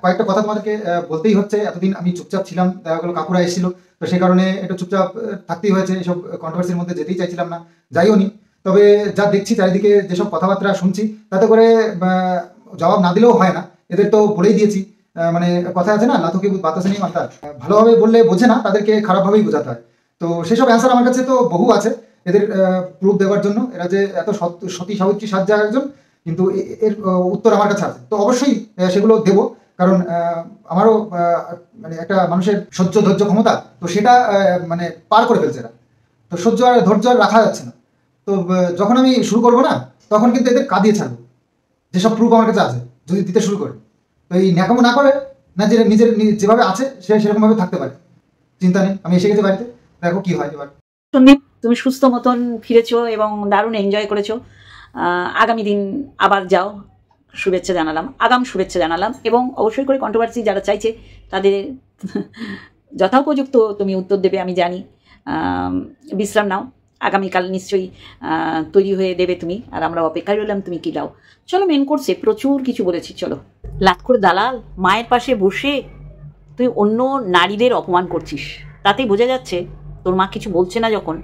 কয়েকটা কথা তোমাদেরকে বলতেই হচ্ছে। এতদিন আমি চুপচাপ ছিলাম, দেখা গেলো কাকুরা এসেছিল, তো সেই কারণে একটু চুপচাপ থাকতেই হয়েছে, এইসব কন্ট্রোভার্সির মধ্যে যেতেই চাইছিলাম না, যাইও নি। তবে যা দেখছি চারিদিকে, যেসব কথাবার্তা শুনছি, তাতে করে জবাব না দিলেও হয় না। এদের তো বলেই দিয়েছি, মানে কথা আছে না, লাথুকে বাতাসে নেই মাথা। ভালোভাবে বললে বোঝে না, তাদেরকে খারাপভাবেই বোঝাতে হয়। তো সেসব অ্যান্সার আমার কাছে তো বহু আছে এদের প্রুফ দেওয়ার জন্য। এরা যে এত সতী সাবিত্রী সাজ্জা একজন, কিন্তু এর উত্তর আমার কাছে আছে, তো অবশ্যই সেগুলো দেবো। কারণ আমারও মানে একটা মানুষের সহ্য ধৈর্য ক্ষমতা, তো সেটা মানে পার করে ফেলছে এরা। তো সহ্য আর ধৈর্য আর রাখা যাচ্ছে না। তো যখন আমি শুরু করবো না, তখন কিন্তু এদের কাঁদিয়ে ছাড়বো, যেসব প্রুফ আমার কাছে আছে যদি দিতে শুরু করে। তো এই ন্যাকামো না করে, না যে নিজের যেভাবে আছে সে সেরকম ভাবে থাকতে পারে, চিন্তা নেই। আমি এসে গেছি বাড়িতে, দেখো কি হয় এবার। সন্দীপ, তুমি সুস্থ মতন ফিরেছো এবং দারুণ এনজয় করেছো। আগামী দিন আবার যাও, শুভেচ্ছা জানালাম, আগাম শুভেচ্ছা জানালাম। এবং অবশ্যই করে কন্ট্রোভার্সি যারা চাইছে তাদের যথোপযুক্ত তুমি উত্তর দেবে আমি জানি। বিশ্রাম নাও, আগামীকাল নিশ্চয়ই তৈরি হয়ে দেবে তুমি, আর আমরা অপেক্ষায় রইলাম তুমি কি দাও। চলো, মেন কোর্সে প্রচুর কিছু বলেছি, চলো। লাত করে দালাল মায়ের পাশে বসে তুই অন্য নারীদের অপমান করছিস, তাতেই বোঝা যাচ্ছে তোর মা কিছু বলছে না। যখন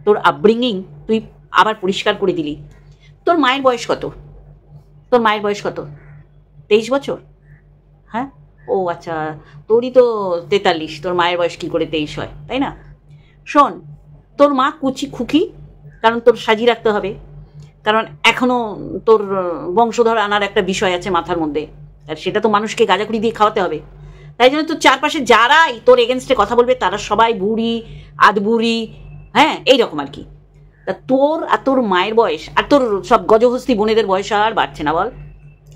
তোর আপব্রিঙ্গিং তুই আবার পরিষ্কার করে দিলি। তোর মায়ের বয়স কত? তোর মায়ের বয়স কত? 23 বছর? হ্যাঁ, ও আচ্ছা, তোরই তো 43, তোর মায়ের বয়স কী করে 23 হয়, তাই না? শোন, তোর মা কুচি খুকি, কারণ তোর সাজিয়ে রাখতে হবে, কারণ এখনও তোর বংশধর আনার একটা বিষয় আছে মাথার মধ্যে, আর সেটা তো মানুষকে গাঁজাখুরি দিয়ে খাওয়াতে হবে। তাই জন্য তোর চারপাশে যারাই তোর এগেনস্টে কথা বলবে তারা সবাই বুড়ি আধবুড়ি, হ্যাঁ এইরকম আর কি। তা তোর আর তোর মায়ের বয়স আর তোর সব গজহস্তি বোনেদের বয়স আর বাড়ছে না বল,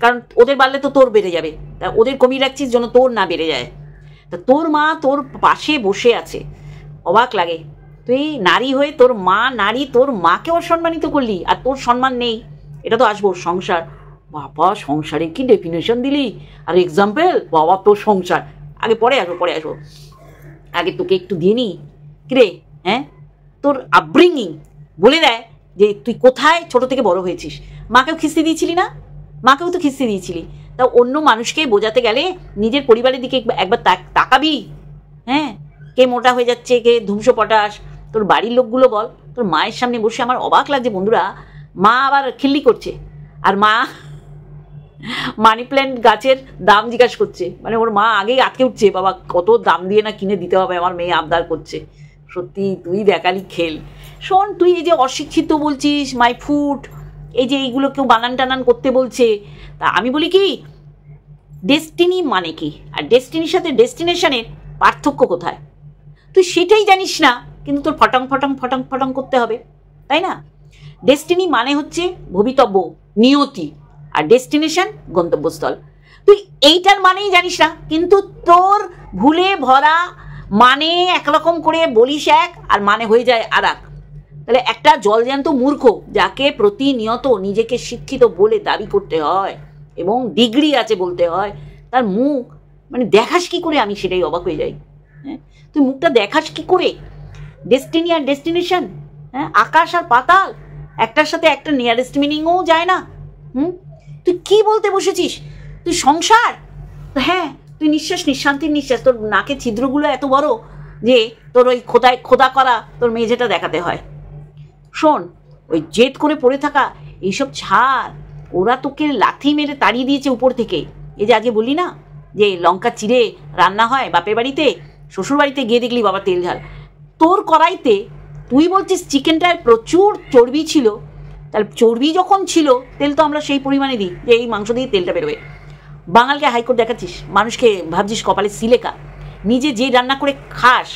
কারণ ওদের বাড়লে তো তোর বেড়ে যাবে, তা ওদের কমিয়ে রাখছিস যেন তোর না বেড়ে যায়। তা তোর মা তোর পাশে বসে আছে, অবাক লাগে। তুই নারী হয়ে তোর মা নারী, তোর মাকে অসম্মানিত করলি, আর তোর সম্মান নেই। এটা তো আসবো সংসার, বাবা সংসারে কি ডেফিনেশন দিলি, আর এক্সাম্পল, বাবা তোর সংসার। আগে পরে আসবো, আগে তোকে একটু দিয়ে নি কিরে। হ্যাঁ, তোর আপব্রিঙ্গিং বলে দেয় যে তুই কোথায় ছোট থেকে বড় হয়েছিস। মাকেও খিস্তি দিয়েছিলি না? মাকেও তো খিস্তি দিয়েছিলি। তা অন্য মানুষকে বোঝাতে গেলে নিজের পরিবারের দিকে একবার তাকাবি। হ্যাঁ, কে মোটা হয়ে যাচ্ছে, কে ধুমসো পটাশ, তোর বাড়ির লোকগুলো বল। তোর মায়ের সামনে বসে আমার অবাক লাগছে বন্ধুরা, মা আবার খিল্লি করছে, আর মা মানি প্ল্যান্ট গাছের দাম জিজ্ঞাসা করছে। মানে ওর মা আগেই আটকে উঠছে, বাবা কত দাম দিয়ে না কিনে দিতে হবে, আমার মেয়ে আবদার করছে। সত্যি তুই দেখালি খেল। শোন, তুই এই যে অশিক্ষিত বলছিস, মাই ফুড, এই যে এইগুলো কেউ বানান টানান করতে বলছে, তা আমি বলি কি, ডেস্টিনি মানে কি, আর ডেস্টিনির সাথে ডেস্টিনেশনের পার্থক্য কোথায় তুই সেটাই জানিস না, কিন্তু তোর ফটাং ফটাং ফটাং ফটাং করতে হবে, তাই না? ডেস্টিনি মানে হচ্ছে ভবিতব্য, নিয়তি, আর ডেস্টিনেশন গন্তব্যস্থল। তুই এইটার মানেই জানিস না, কিন্তু তোর ভুলে ভরা মানে একরকম করে বলিস এক, আর মানে হয়ে যায় আর এক। তাহলে একটা জলজ্যান্ত মূর্খ, যাকে প্রতিনিয়ত নিজেকে শিক্ষিত বলে দাবি করতে হয় এবং ডিগ্রি আছে বলতে হয়, তার মুখ মানে দেখাস কি করে, আমি সেটাই অবাক হয়ে যাই। হ্যাঁ, তুই মুখটা দেখাস কি করে? ডেস্টিনি আর ডেস্টিনেশন, হ্যাঁ, আকাশ আর পাতাল, একটার সাথে একটা নিয়ারেস্ট মিনিংও যায় না। তুই কি বলতে বসেছিস? তুই সংসার, হ্যাঁ তুই নিঃশ্বাস, নিঃশান্তির নিঃশ্বাস, তোর নাকে ছিদ্রগুলো এত বড় যে তোর ওই খোদা করা তোর মেঝেটা দেখাতে হয়। শোন, ওই জেদ করে পড়ে থাকা এইসব ছাড়, ওরা তোকে লাথি মেরে তাড়িয়ে দিয়েছে উপর থেকে। এই যে আগে বললি না যে লঙ্কা চিড়ে রান্না হয় বাপের বাড়িতে, শ্বশুর বাড়িতে গিয়ে দেখলি বাবা তেল ঝাল। তোর কড়াইতে তুই বলছিস চিকেনটায় প্রচুর চর্বি ছিল, তাহলে চর্বি যখন ছিল তেল তো আমরা সেই পরিমাণে দিই যে এই মাংস দিয়ে তেলটা বেরোবে। বাঙালকে হাইকোর্ট দেখাচ্ছিস, মানুষকে ভাবছিস কপালে সিলেকা, নিজে যে রান্না করে খাস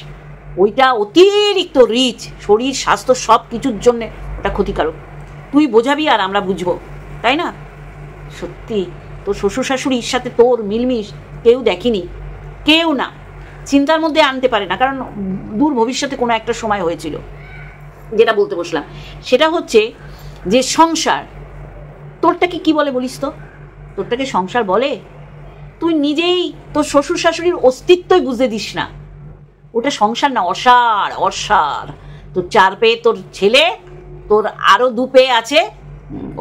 ওইটা অতিরিক্ত রিচ, শরীর স্বাস্থ্য সব কিছুর জন্যে ওটা ক্ষতিকারক। তুই বোঝাবি আর আমরা বুঝবো, তাই না? সত্যি তোর শ্বশুর শাশুড়ির সাথে তোর মিলমিশ কেউ দেখেনি, কেউ না, চিন্তার মধ্যে আনতে পারে না, কারণ দূর ভবিষ্যতে কোনো একটা সময় হয়েছিল। যেটা বলতে বসলাম সেটা হচ্ছে যে সংসার, তোরটাকে কি বলে বলিস তো? তোরটাকে সংসার বলে? তুই নিজেই তোর শ্বশুর শাশুড়ির অস্তিত্বই বুঝতে দিস না। ওটা সংসার না, অসার, অসার। তোর 4 পেয়ে তোর ছেলে, তোর আরও 2 পেয়ে আছে,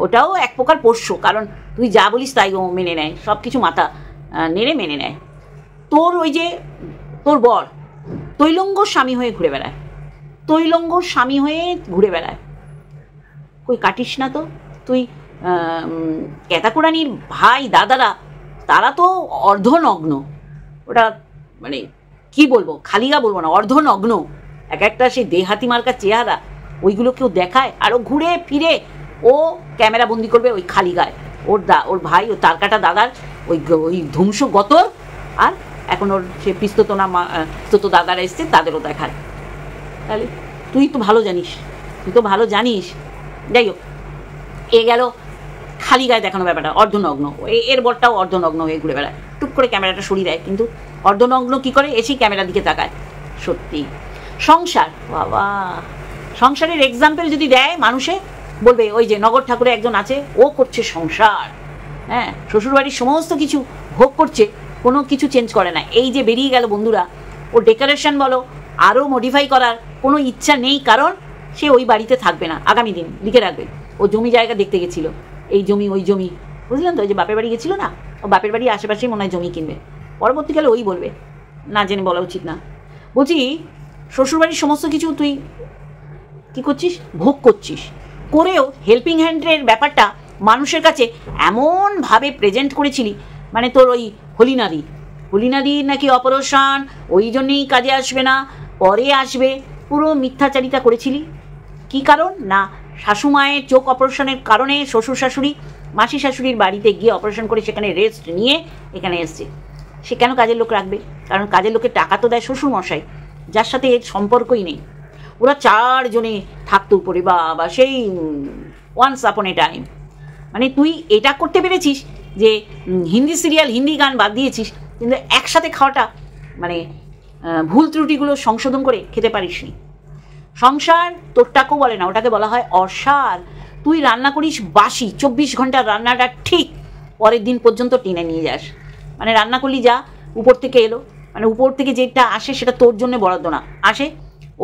ওটাও এক প্রকার পোষ্য, কারণ তুই যা বলিস তাই ও মেনে নেয়, সব কিছু মাথা নেড়ে মেনে নেয়। তোর ওই যে তোর বর তৈলঙ্গ স্বামী হয়ে ঘুরে বেড়ায়, তৈলঙ্গ স্বামী হয়ে ঘুরে বেড়ায়। কই কাটিস না তো তুই। ক্যাতাকুরানির ভাই দাদারা তারা তো অর্ধনগ্ন, ওটা মানে কি বলবো, খালিগা বলবো না, অর্ধনগ্ন, এক একটা সেই দেহাতি মার্কা চেহারা, ওইগুলো কেউ দেখায়? আরও ঘুরে ফিরে ও ক্যামেরা বন্দি করবে ওই খালি গায়ে, ওর ভাই ও তার কাটা দাদার ওই ধ্বংস গতর, আর এখন ওর সে পিস্তত দাদারা এসছে তাদেরও দেখায়। তাহলে তুই তো ভালো জানিস, যাই হোক, এ গেল খালি গায়ে দেখানো ব্যাপারটা, অর্ধনগ্ন। এর বরটাও অর্ধনগ্ন হয়ে ঘুরে বেড়ায়, টুক করে ক্যামেরাটা সরিয়ে দেয়, কিন্তু অর্ধনগ্ন কি করে এসেই ক্যামেরার দিকে তাকায়। সত্যি সংসার, বাবা, সংসারের এক্সাম্পল যদি দেয় মানুষে বলবে ওই যে নগর ঠাকুরে একজন আছে, ও করছে সংসার, হ্যাঁ, শ্বশুরবাড়ির সমস্ত কিছু ভোগ করছে, কোনো কিছু চেঞ্জ করে না। এই যে বেরিয়ে গেল বন্ধুরা, ও ডেকোরেশন বলো আরও মডিফাই করার কোনো ইচ্ছা নেই, কারণ সে ওই বাড়িতে থাকবে না। আগামী দিন লিখে রাখবে, ও জমি জায়গা দেখতে গেছিলো, এই জমি ওই জমি, বুঝলেন তো, ওই যে বাপের বাড়ি গেছিলো না, ও বাপের বাড়ির আশেপাশেই মনে হয় জমি কিনবে। পরবর্তীকালে ওই বলবে, না জেনে বলা উচিত না। বলছি শ্বশুরবাড়ির সমস্ত কিছু তুই কী করছিস, ভোগ করছিস, করেও হেল্পিং হ্যান্ডের ব্যাপারটা মানুষের কাছে এমনভাবে প্রেজেন্ট করেছিলি, মানে তোর ওই হলিনারি নাকি অপারেশন, ওই জন্যেই কাজে আসবে না, পরে আসবে, পুরো মিথ্যাচারিতা করেছিলি। কি কারণ না, শাশুমায়ের চোখ অপারেশনের কারণে শ্বশুর শাশুড়ি মাসি শাশুড়ির বাড়িতে গিয়ে অপারেশন করে সেখানে রেস্ট নিয়ে এখানে এসছে। সে কেন কাজের লোক রাখবে? কারণ কাজের লোকের টাকা তো দেয় শ্বশুরমশাই, যার সাথে এর সম্পর্কই নেই। ওরা 4 জনে থাকতো উপরে, বা সেই ওয়ান্স আপন এ টাইম। মানে তুই এটা করতে পেরেছিস যে হিন্দি সিরিয়াল, হিন্দি গান বাদ দিয়েছিস, কিন্তু একসাথে খাওয়াটা মানে ভুল ত্রুটিগুলো সংশোধন করে খেতে পারিসনি। সংসার তোরটাকেও বলে না, ওটাকে বলা হয় অসার। তুই রান্না করিস বাসি, 24 ঘন্টার রান্নাটা ঠিক পরের দিন পর্যন্ত টেনে নিয়ে যাস। মানে রান্না করলি যা উপর থেকে এলো, মানে উপর থেকে যেটা আসে সেটা তোর জন্য বরাদ্দ না, আসে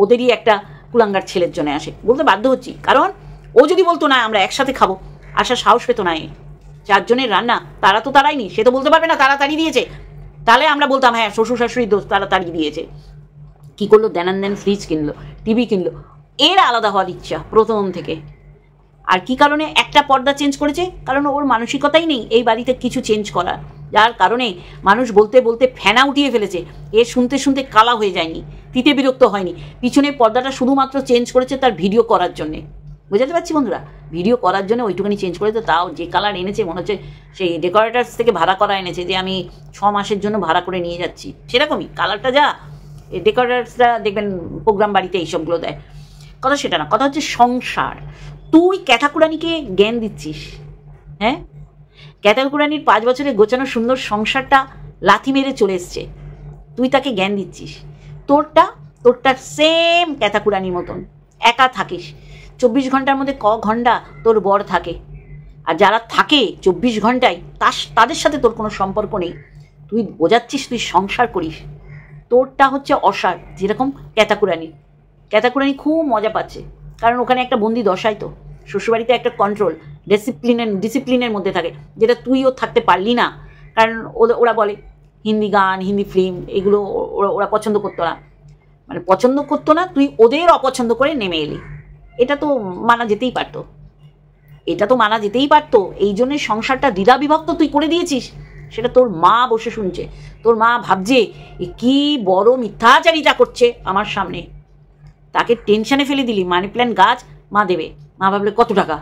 ওদেরই একটা কুলাঙ্গার ছেলের জন্য আসে। বলতে বাধ্য হচ্ছি, কারণ ও যদি বলতো না আমরা একসাথে খাবো, আসার সাহস পেতো না। 4 জনের রান্না তারা তো তারাইনি, সে তো বলতে পারবে না তাড়াতাড়ি দিয়েছে। তাহলে আমরা বলতাম হ্যাঁ শ্বশুর শাশুড়ির দোষ, তাড়াতাড়ি দিয়েছে। কী করলো, দেন ফ্রিজ কিনলো, টিভি কিনলো, এর আলাদা হওয়ার ইচ্ছা প্রথম থেকে। আর কি কারণে একটা পর্দা চেঞ্জ করেছে? কারণ ওর মানসিকতাই নেই এই বাড়িতে কিছু চেঞ্জ করার, যার কারণে মানুষ বলতে বলতে ফেনা উঠিয়ে ফেলেছে, এ শুনতে শুনতে কালা হয়ে যায়নি, তিতে বিরক্ত হয়নি। পিছনের পর্দাটা শুধুমাত্র চেঞ্জ করেছে তার ভিডিও করার জন্যে, বুঝতে পারছি বন্ধুরা, ভিডিও করার জন্য ওইটুখানি চেঞ্জ করেছে। তাও যে কালার এনেছে মনে হচ্ছে সেই ডেকোরেটার্স থেকে ভাড়া করা এনেছে, যে আমি 6 মাসের জন্য ভাড়া করে নিয়ে যাচ্ছি, সেরকমই কালারটা। যা ডেকোরেটার্সরা দেখবেন প্রোগ্রাম বাড়িতে এইসবগুলো দেয়, কথা সেটা না, কথা হচ্ছে সংসার। তুই ক্যাথাকুরানিকে জ্ঞান দিচ্ছিস, হ্যাঁ, ক্যাথাকুরানির 5 বছরের গোছানো সুন্দর সংসারটা লাথি মেরে চলে এসছে, তুই তাকে জ্ঞান দিচ্ছিস। তোরটা সেম ক্যাথাকুরানির মতন, একা থাকিস। 24 ঘন্টার মধ্যে ক ঘন্টা তোর বর থাকে, আর যারা থাকে 24 ঘন্টায় তাদের সাথে তোর কোনো সম্পর্ক নেই। তুই বোঝাচ্ছিস তুই সংসার করিস, তোরটা হচ্ছে অসার। যেরকম ক্যাথাকুরানি খুব মজা পাচ্ছে, কারণ ওখানে একটা বন্দি দশাই, তো শ্বশুরবাড়িতে একটা কন্ট্রোল ডিসিপ্লিনের মধ্যে থাকে, যেটা তুইও থাকতে পারলি না। কারণ ওরা বলে হিন্দি গান, হিন্দি ফিল্ম, এগুলো ওরা পছন্দ করতো না, মানে পছন্দ করতো না, তুই ওদের অপছন্দ করে নেমে এলি। এটা তো মানা যেতেই পারতো, এই জন্যে সংসারটা দ্বিধা বিভক্ত তুই করে দিয়েছিস। সেটা তোর মা বসে শুনছে, তোর মা ভাবছে কি বড় মিথ্যাচারিতা করছে আমার সামনে, তাকে টেনশনে ফেলে দিলি। মানি প্ল্যান্ট গাছ মা দেবে, মা ভাবলে কত টাকা।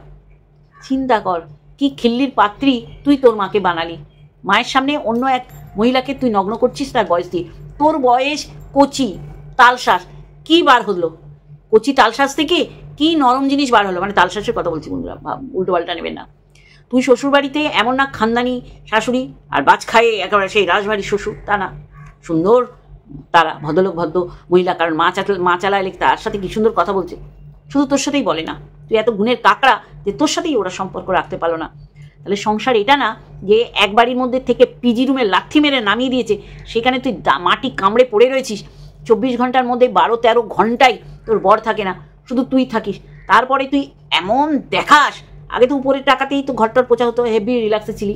চিন্তা কর কি খিল্লির পাত্রী তুই তোর মাকে বানালি। মায়ের সামনে অন্য এক মহিলাকে তুই নগ্ন করছিস তার বয়স দিয়ে। তোর বয়স কচি তালশ্বাস, কি বার হলো কচি তালশ্বাস থেকে কি নরম জিনিস বার হলো, মানে তালশ্বাসের কথা বলছি বন্ধুরা, উল্টো পাল্টা নেবেন না। তুই শ্বশুরবাড়িতে এমন না খানদানি শাশুড়ি আর বাজ খায়ে একেবারে সেই রাজবাড়ির শ্বশুর, তা না, সুন্দর তারা ভদ্রলোক ভদ্র মহিলা, কারণ মা চালায় তার সাথে কি সুন্দর কথা বলছে, শুধু তোর সাথেই বলে না। তুই এত গুণের কাকড়া যে তোর সাথেই ওরা সম্পর্ক রাখতে পারলো না। তাহলে সংসার এটা না যে এক বাড়ির মধ্যে থেকে পিজি রুমে লাথি মেরে নামিয়ে দিয়েছে, সেখানে তুই মাটি কামড়ে পড়ে রয়েছিস। 24 ঘন্টার মধ্যে 12-13 ঘন্টায় তোর বর থাকে না, শুধু তুই থাকিস। তারপরে তুই এমন দেখাস, আগে তো উপরের টাকাতেই তো ঘরটার পোছা হতো, হেভি রিল্যাক্সে ছিলি,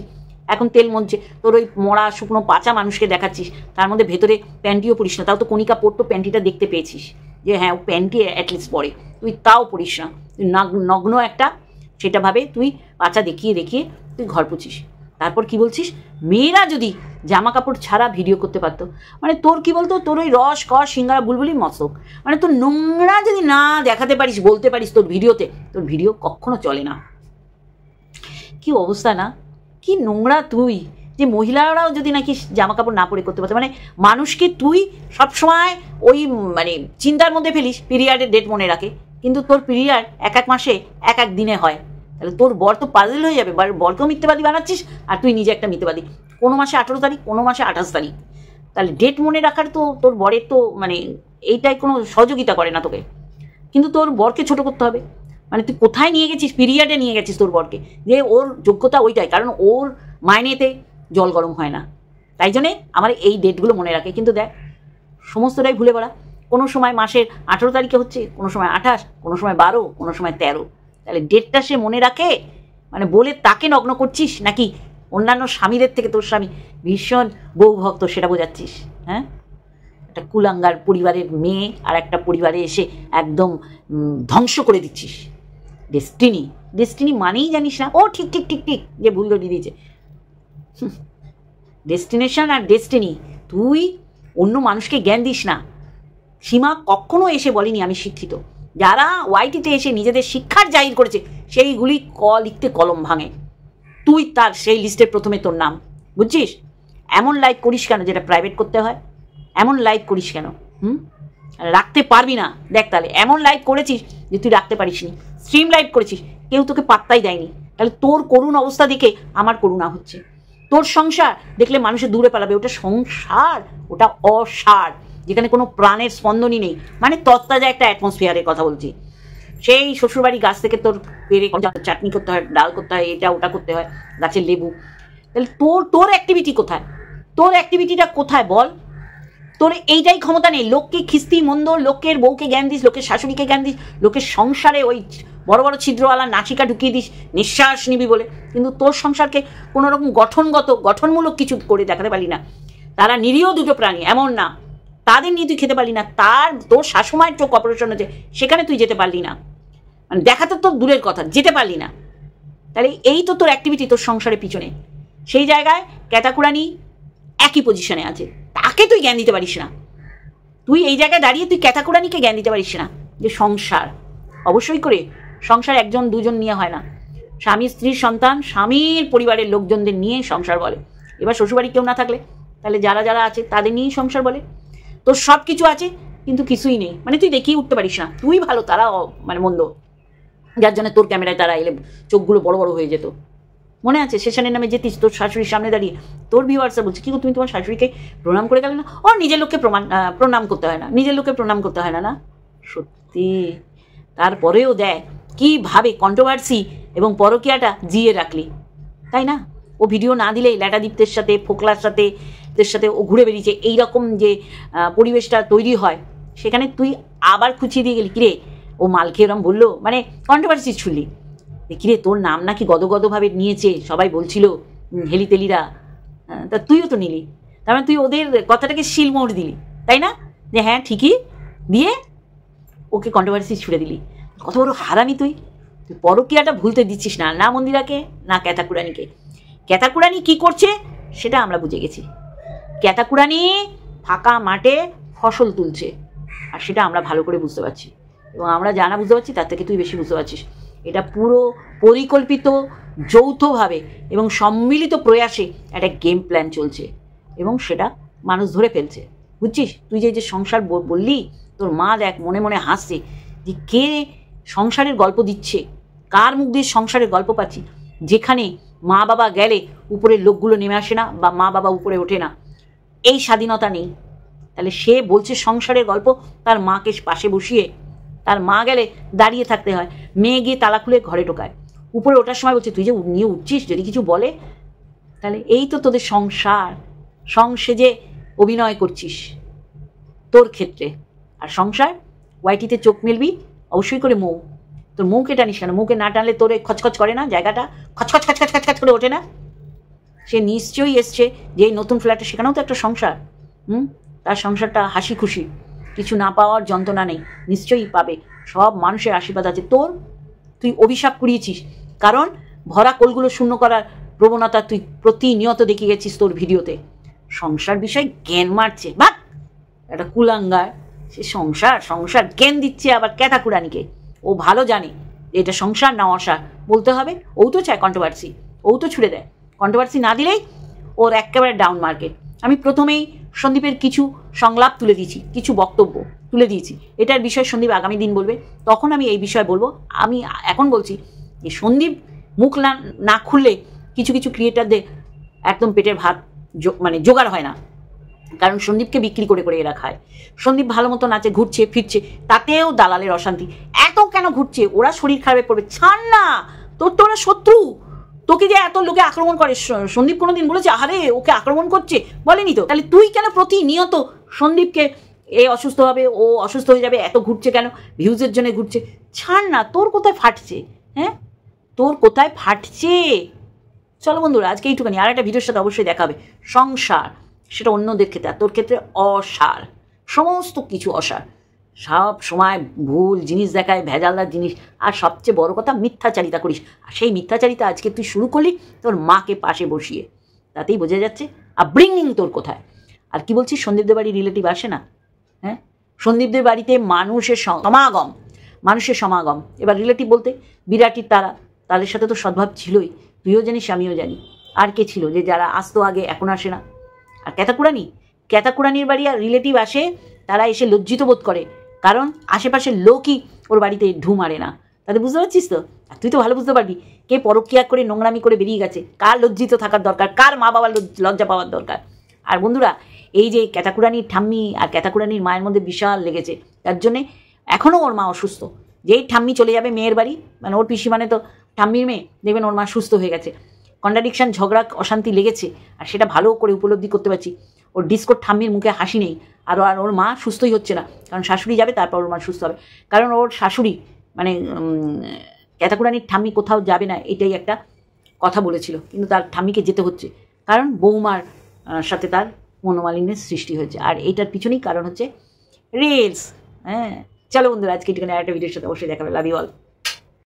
এখন তেল মরছে, তোর ওই মরা শুকনো পাচা মানুষকে দেখাচ্ছিস, তার মধ্যে ভেতরে প্যান্টিও পরিস না। তাও তো কণিকা পড়তো, প্যান্টিটা দেখতে পেয়েছিস যে হ্যাঁ ও প্যান্টি অ্যাটলিস্ট পরে, তুই তাও পরিস না, তুই নগ্ন একটা, সেটা ভাবে তুই পাচা দেখিয়ে দেখিয়ে তুই ঘর পুছিস। তারপর কি বলছিস, মেয়েরা যদি জামা কাপড় ছাড়া ভিডিও করতে পারতো, মানে তোর কি বলতো, তোর ওই রস কস সিঙ্গারা বুলবুলি মস্তক, মানে তোর নোংরা যদি না দেখাতে পারিস, বলতে পারিস তোর ভিডিওতে, তোর ভিডিও কখনো চলে না। কি অবস্থা না, কি নোংরা তুই, যে মহিলারাও যদি নাকি জামা কাপড় না পরে করতে পারতো, মানে মানুষকে তুই সবসময় ওই মানে চিন্তার মধ্যে ফেলিস, পিরিয়ডের ডেট মনে রাখে, কিন্তু তোর পিরিয়ড এক এক মাসে এক এক দিনে হয়, তাহলে তোর বর তো পাজল হয়ে যাবে, বরকেও মিথ্যেবাদী বানাচ্ছিস আর তুই নিজে একটা মিথ্যেবাদী। কোনো মাসে 18 তারিখ, কোনো মাসে 28 তারিখ, তাহলে ডেট মনে রাখার তো তোর বরের তো মানে এইটাই কোনো সহযোগিতা করে না তোকে, কিন্তু তোর বরকে ছোট করতে হবে। মানে তুই কোথায় নিয়ে গেছিস, পিরিয়ডে নিয়ে গেছিস তোর বরকে, যে ওর যোগ্যতা ওইটাই, কারণ ওর মাইনেতে জল গরম হয় না, তাই জন্যে আমার এই ডেটগুলো মনে রাখে। কিন্তু দেখ সমস্তটাই ভুলে বেড়া, কোনো সময় মাসের 18 তারিখে হচ্ছে, কোনো সময় 28, কোনো সময় 12, কোনো সময় 13, তাহলে ডেটটা সে মনে রাখে মানে বলে তাকে নগ্ন করছিস, নাকি অন্যান্য স্বামীদের থেকে তোর স্বামী ভীষণ বউভক্ত সেটা বোঝাচ্ছিস? হ্যাঁ, একটা কুলাঙ্গার পরিবারের মেয়ে আর একটা পরিবারে এসে একদম ধ্বংস করে দিচ্ছিস। ডেস্টিনি মানেই জানিস না? ও ঠিক ঠিক ঠিক ঠিক, যে ভুল ধরিয়ে দিয়েছে, ডেস্টিনেশন আর ডেস্টিনি, তুই অন্য মানুষকে জ্ঞান দিস না। সীমা কখনো এসে বলেনি আমি শিক্ষিত, যারা ওয়াইটিতে এসে নিজেদের শিক্ষার জাহির করেছে সেইগুলি লিখতে কলম ভাঙে, তুই তার সেই লিস্টের প্রথমে তোর নাম, বুঝছিস? এমন লাইভ করিস কেন যেটা প্রাইভেট করতে হয়? এমন লাইভ করিস কেন? রাখতে পারবি না, দেখ তাহলে এমন লাইভ করেছিস যে তুই রাখতে পারিস নি, স্ট্রিম লাইভ করেছিস, কেউ তোকে পাত্তাই দেয়নি, তাহলে তোর করুণ অবস্থা দেখে আমার করুণা হচ্ছে। তোর সংসার দেখলে মানুষের দূরে পালাবে, ওটা সংসার, ওটা অসার, যেখানে কোনো প্রাণের স্পন্দনই নেই, মানে তত্তাজা একটা অ্যাটমসফিয়ারের কথা বলছি। সেই শ্বশুরবাড়ি গাছ থেকে তোর পেরে চাটনি করতে হয়, ডাল করতে হয়, এটা ওটা করতে হয়, গাছের লেবু, তাহলে তোর অ্যাক্টিভিটি কোথায়? তোর অ্যাক্টিভিটিটা কোথায় বল? তোর এইটাই ক্ষমতা নেই, লোককে খিস্তি মন্দ, লোকের বউকে জ্ঞান দিস, লোকের শাশুড়িকে জ্ঞান দিস, লোকের সংসারে ওই বড় বড় ছিদ্রওয়ালা নাচিকা ঢুকিয়ে দিস নিঃশ্বাস নিবি বলে, কিন্তু তোর সংসারকে কোনো রকম গঠনমূলক কিছু করে দেখাতে পারলি না। তারা নিরীহ দুটো প্রাণী, এমন না, তাদের নিয়ে তুই খেতে পারলি না, তোর শাশুমায়ের চোখ অপারেশন হচ্ছে সেখানে তুই যেতে পারলি না, মানে দেখাতে তো দূরের কথা, যেতে পারলি না। তাহলে এই তো তোর অ্যাক্টিভিটি তোর সংসারের পিছনে। সেই জায়গায় ক্যাতাকুরানি একই পজিশনে আছে, তাকে তুই জ্ঞান দিতে পারিস না। তুই এই জায়গায় দাঁড়িয়ে তুই ক্যাতাকুরানিকে জ্ঞান দিতে পারিস না যে সংসার, অবশ্যই করে সংসার একজন দুজন নিয়ে হয় না, স্বামী স্ত্রী সন্তান স্বামীর পরিবারের লোকজনদের নিয়ে সংসার বলে। এবার শ্বশুরবাড়ি কেউ না থাকলে তাহলে যারা যারা আছে তাদের নিয়েই সংসার বলে। তোর সব কিছু আছে কিন্তু কিছুই নেই, মানে তুই দেখিয়ে উঠতে পারিস না, তুই ভালো তারা মানে মন্দ, যার জন্য তোর ক্যামেরায় তারা এলে চোখগুলো বড় বড় হয়ে যেত। মনে আছে সেশনের নামে যেতিস তোর শাশুড়ির সামনে দাঁড়িয়ে, তোর ভিউয়ার্সরা বলছে কি গো তুমি তোমার শাশুড়িকে প্রণাম করে গেলে না? ও নিজের লোককে প্রণাম করতে হয় না, নিজের লোককে প্রণাম করতে হয় না, না সত্যি। তারপরেও দেখ কীভাবে কন্ট্রোভার্সি এবং পরকীয়াটা জিয়ে রাখলি, তাই না? ও ভিডিও না দিলেই ল্যাটাদীপ্তের সাথে ফোকলার সাথে ও ঘুরে বেরিয়েছে, এইরকম যে পরিবেশটা তৈরি হয়, সেখানে তুই আবার খুঁচিয়ে দিয়ে গেলি, কিরে ও মালকে এরম বললো, মানে কন্ট্রোভার্সি ছুড়লি। কিরে তোর নাম নাকি গদগদভাবে নিয়েছে সবাই বলছিল হেলিতেলিরা, তা তুইও তো নিলি, তার মানে তুই ওদের কথাটাকে শিলমোড় দিলি, তাই না? যে হ্যাঁ ঠিকই, দিয়ে ওকে কন্ট্রোভার্সি ছুড়ে দিলি। কত বড় হারামি তুই পরকীয়াটা ভুলতে দিচ্ছিস না, না মন্দিরাকে না ক্যাতাকুরানিকে। ক্যাতাকুরানি কি করছে সেটা আমরা বুঝে গেছি, ক্যাতাকুরানি ফাঁকা মাঠে ফসল তুলছে, আর সেটা আমরা ভালো করে বুঝতে পারছি, এবং আমরা জানা বুঝতে পারছি তার থেকে তুই বেশি বুঝতে পারছিস। এটা পুরো পরিকল্পিত, যৌথভাবে এবং সম্মিলিত প্রয়াসে একটা গেম প্ল্যান চলছে, এবং সেটা মানুষ ধরে ফেলছে, বুঝছিস? তুই যে সংসার বললি, তোর মা দেখ মনে মনে হাসছে যে কে সংসারের গল্প দিচ্ছে, কার মুখ দিয়ে সংসারের গল্প পাচ্ছি, যেখানে মা বাবা গেলে উপরের লোকগুলো নেমে আসে না বা মা বাবা উপরে ওঠে না, এই স্বাধীনতা নেই। তাহলে সে বলছে সংসারের গল্প, তার মাকে পাশে বসিয়ে, তার মা গেলে দাঁড়িয়ে থাকতে হয়, মেয়ে গিয়ে তালা খুলে ঘরে ঢোকায়, উপরে ওঠার সময় বলছে তুই যে নিয়ে উঠছিস যদি কিছু বলে। তাহলে এই তো তোদের সংসার, সংসেজে অভিনয় করছিস তোর ক্ষেত্রে। আর সংসার ওয়াইটিতে চোখ মেলবি অবশ্যই করে মৌ, তোর মৌকে টানিস কেন? মৌকে না টানলে তোর খচখচ করে না জায়গাটা, খচখচ খচখচ খচখচ করে ওঠে না? সে নিশ্চয়ই এসছে যে এই নতুন ফ্ল্যাটে, সেখানেও তো একটা সংসার। তার সংসারটা হাসি খুশি, কিছু না পাওয়ার যন্ত্রণা নেই, নিশ্চয়ই পাবে। সব মানুষের আশীর্বাদ আছে। তুই অভিশাপ কুড়িয়েছিস, কারণ ভরা কোলগুলো শূন্য করার প্রবণতা তুই প্রতিনিয়ত দেখে গেছিস তোর ভিডিওতে। সংসার বিষয় জ্ঞান মারছে, বা একটা কুলাঙ্গার, সে সংসার জ্ঞান দিচ্ছে আবার ক্যাথাকুরানিকে। ও ভালো জানে এটা সংসার না অসার বলতে হবে। ও তো চায় কন্ট্রোভার্সি, ও তো ছুড়ে দেয়। কন্ট্রোভার্সি না দিলেই ওর একেবারে ডাউন মার্কেট। আমি প্রথমেই সন্দীপের কিছু সংলাপ তুলে দিয়েছি, কিছু বক্তব্য তুলে দিয়েছি। এটার বিষয় সন্দীপ আগামী দিন বলবে, তখন আমি এই বিষয়ে বলবো। আমি এখন বলছি যে সন্দীপ মুখ না খুললে কিছু কিছু ক্রিয়েটারদের একদম পেটের ভাত মানে জোগাড় হয় না, কারণ সন্দীপকে বিক্রি করে করে এরা খায়। সন্দীপ ভালো মতো নাচে, ঘুরছে ফিরছে, তাতেও দালালের অশান্তি। এত কেন ঘুরছে? ওরা শরীর খারাপে পড়বে, ছাড় না। তোর তো ওরা শত্রু, তোকে যে এত লোকে আক্রমণ করে, সন্দীপ কোনোদিন বলেছে আরে ওকে আক্রমণ করছে? বলেনি তো। তাহলে তুই কেন প্রতিনিয়ত সন্দীপকে এ অসুস্থ হবে, ও অসুস্থ হয়ে যাবে, এত ঘুরছে কেন? ভিউজের জন্য ঘুরছে। ছাড় না, তোর কোথায় ফাটছে? হ্যাঁ, তোর কোথায় ফাটছে? চলো বন্ধুরা, আজকে এইটুখানি। আর একটা ভিডিওর সাথে অবশ্যই দেখাবে। সংসার সেটা অন্যদের ক্ষেত্রে, আর তোর ক্ষেত্রে অসার, সমস্ত কিছু অসার। সব সময় ভুল জিনিস দেখায়, ভেজালদার জিনিস, আর সবচেয়ে বড় কথা মিথ্যাচারিতা করিস। আর সেই মিথ্যাচারিতা আজকে তুই শুরু করলি তোর মাকে পাশে বসিয়ে, তাতেই বোঝা যাচ্ছে আর ব্রিঙ্গিং তোর কোথায়। আর কি বলছিস, সন্দীপদের বাড়ি রিলেটিভ আসে না? হ্যাঁ, সন্দীপদের বাড়িতে মানুষের সমাগম। এবার রিলেটিভ বলতে বিরাটির তাদের সাথে তো সদ্ভাব ছিলই, তুইও জানিস আমিও জানি। আর কে ছিল যে যারা আসতো আগে এখন আসে না? আর ক্যাথাকুরানির বাড়ি আর রিলেটিভ আসে, তারা এসে লজ্জিত বোধ করে, কারণ আশেপাশের লোকই ওর বাড়িতে ঢু মারে না। তাদের বুঝতে পারছিস তো? আর তুই তো ভালো বুঝতে পারবি কে পরকীয়া করে নোংরামি করে বেরিয়ে গেছে, কার লজ্জিত থাকার দরকার, কার মা বাবার লজ্জা পাওয়ার দরকার। আর বন্ধুরা, এই যে ক্যাথাকুরানির ঠাম্মি আর ক্যাথাকুরানির মায়ের মধ্যে বিশাল লেগেছে, তার জন্যে এখনও ওর মা অসুস্থ। যেই ঠাম্মি চলে যাবে মেয়ের বাড়ি, মানে ওর পিসি মানে তো ঠাম্মির মেয়ে, দেখবেন ওর মা সুস্থ হয়ে গেছে। কন্ট্রাডিকশন, ঝগড়া, অশান্তি লেগেছে, আর সেটা ভালো করে উপলব্ধি করতে পারছি। ওর ডিসকোর ঠাম্মির মুখে হাসি নেই, আর ওর মা সুস্থই হচ্ছে না, কারণ শাশুড়ি যাবে, তারপর ওর মা সুস্থ হবে। কারণ ওর শাশুড়ি মানে ক্যাথাকুরানির ঠাম্মি কোথাও যাবে না, এটাই একটা কথা বলেছিল, কিন্তু তার ঠাম্মিকে যেতে হচ্ছে, কারণ বৌমার সাথে তার মনোমালিন্যের সৃষ্টি হয়েছে। আর এইটার পিছনেই কারণ হচ্ছে রিলস। হ্যাঁ, চলো বন্ধুরা, আজকে এটুখানি। আরেকটা ভিডিওর সাথে অবশ্যই দেখাবে। Love you all.